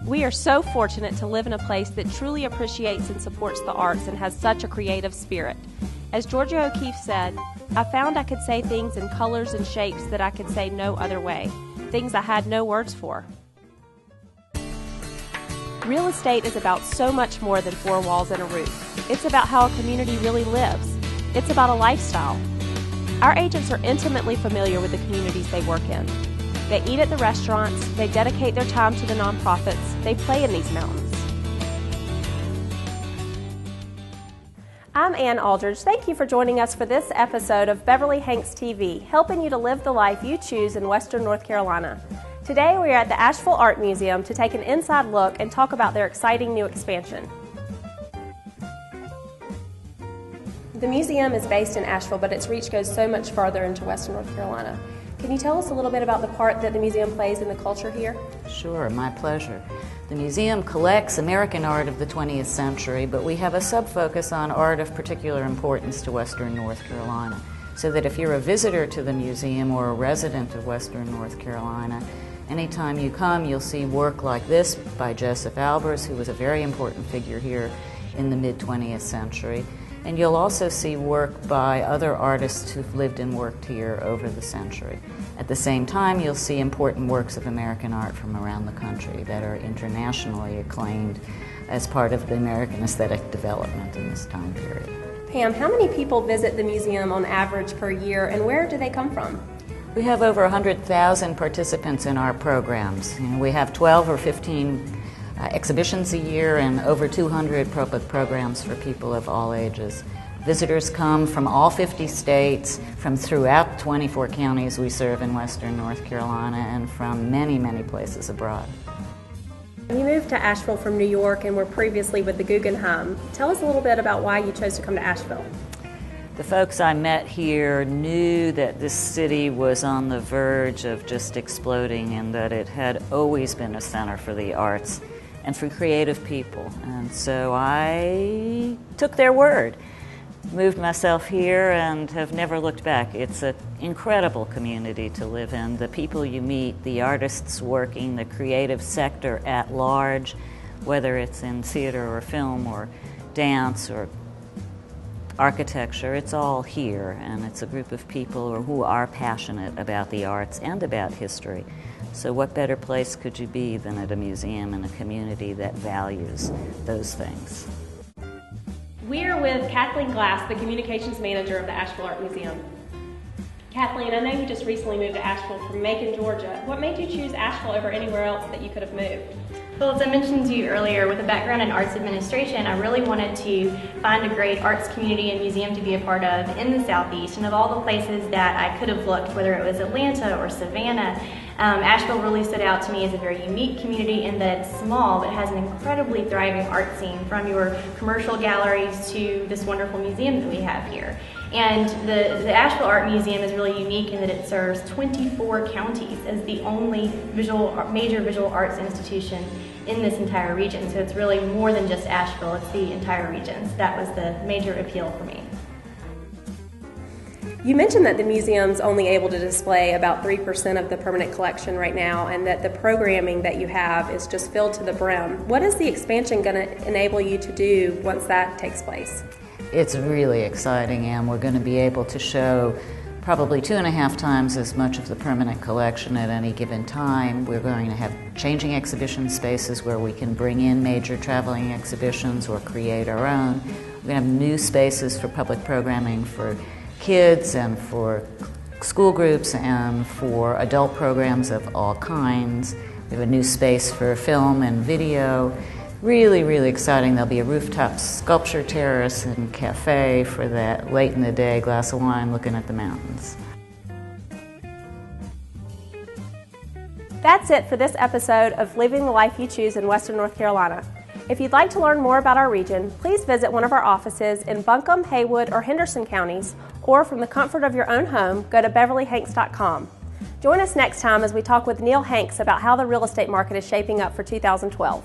We are so fortunate to live in a place that truly appreciates and supports the arts and has such a creative spirit. As Georgia O'Keeffe said, I found I could say things in colors and shapes that I could say no other way, things I had no words for. Real estate is about so much more than four walls and a roof. It's about how a community really lives. It's about a lifestyle. Our agents are intimately familiar with the communities they work in. They eat at the restaurants, they dedicate their time to the nonprofits, they play in these mountains. I'm Ann Aldridge. Thank you for joining us for this episode of Beverly-Hanks TV, helping you to live the life you choose in Western North Carolina. Today we are at the Asheville Art Museum to take an inside look and talk about their exciting new expansion. The museum is based in Asheville, but its reach goes so much farther into Western North Carolina. Can you tell us a little bit about the part that the museum plays in the culture here? Sure, my pleasure. The museum collects American art of the 20th century, but we have a sub-focus on art of particular importance to Western North Carolina, so that if you're a visitor to the museum or a resident of Western North Carolina, anytime you come, you'll see work like this by Joseph Albers, who was a very important figure here in the mid-20th century. And you'll also see work by other artists who've lived and worked here over the century. At the same time, you'll see important works of American art from around the country that are internationally acclaimed as part of the American aesthetic development in this time period. Pam, how many people visit the museum on average per year, and where do they come from? We have over 100,000 participants in our programs. We have 12 or 15 exhibitions a year and over 200 public programs for people of all ages. Visitors come from all 50 states, from throughout 24 counties we serve in Western North Carolina, and from many, many places abroad. You moved to Asheville from New York and were previously with the Guggenheim. Tell us a little bit about why you chose to come to Asheville. The folks I met here knew that this city was on the verge of just exploding and that it had always been a center for the arts and for creative people. And so I took their word, moved myself here, and have never looked back. It's an incredible community to live in. The people you meet, the artists working, the creative sector at large, whether it's in theater or film or dance or architecture, it's all here, and it's a group of people who are passionate about the arts and about history. So what better place could you be than at a museum in a community that values those things? We are with Kathleen Glass, the communications manager of the Asheville Art Museum. Kathleen, I know you just recently moved to Asheville from Macon, Georgia. What made you choose Asheville over anywhere else that you could have moved? Well, as I mentioned to you earlier, with a background in arts administration, I really wanted to find a great arts community and museum to be a part of in the Southeast. And of all the places that I could have looked, whether it was Atlanta or Savannah, Asheville really stood out to me as a very unique community in that it's small but has an incredibly thriving art scene, from your commercial galleries to this wonderful museum that we have here. And the Asheville Art Museum is really unique in that it serves 24 counties as the only major visual arts institution in this entire region. So it's really more than just Asheville, it's the entire region. So that was the major appeal for me. You mentioned that the museum's only able to display about 3% of the permanent collection right now, and that the programming that you have is just filled to the brim. What is the expansion going to enable you to do once that takes place? It's really exciting, and we're going to be able to show probably 2.5 times as much of the permanent collection at any given time. We're going to have changing exhibition spaces where we can bring in major traveling exhibitions or create our own. We're going to have new spaces for public programming for kids and for school groups and for adult programs of all kinds. We have a new space for film and video. Really, really exciting. There'll be a rooftop sculpture terrace and cafe for that late in the day glass of wine looking at the mountains. That's it for this episode of Living the Life You Choose in Western North Carolina. If you'd like to learn more about our region, please visit one of our offices in Buncombe, Haywood, or Henderson counties, or from the comfort of your own home, go to beverlyhanks.com. Join us next time as we talk with Neil Hanks about how the real estate market is shaping up for 2012.